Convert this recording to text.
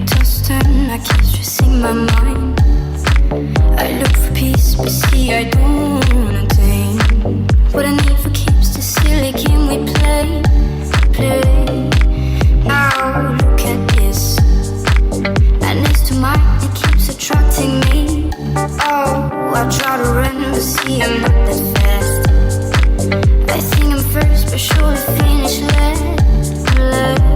toss turn, I keep stressing my mind. I look for peace, but see I don't wanna attain. What I need for keeps the silly game we play. Now look at this, and it's to mine, it keeps attracting me. Oh, I try to run, but see I'm not that fast. I think I'm first, but surely finish last.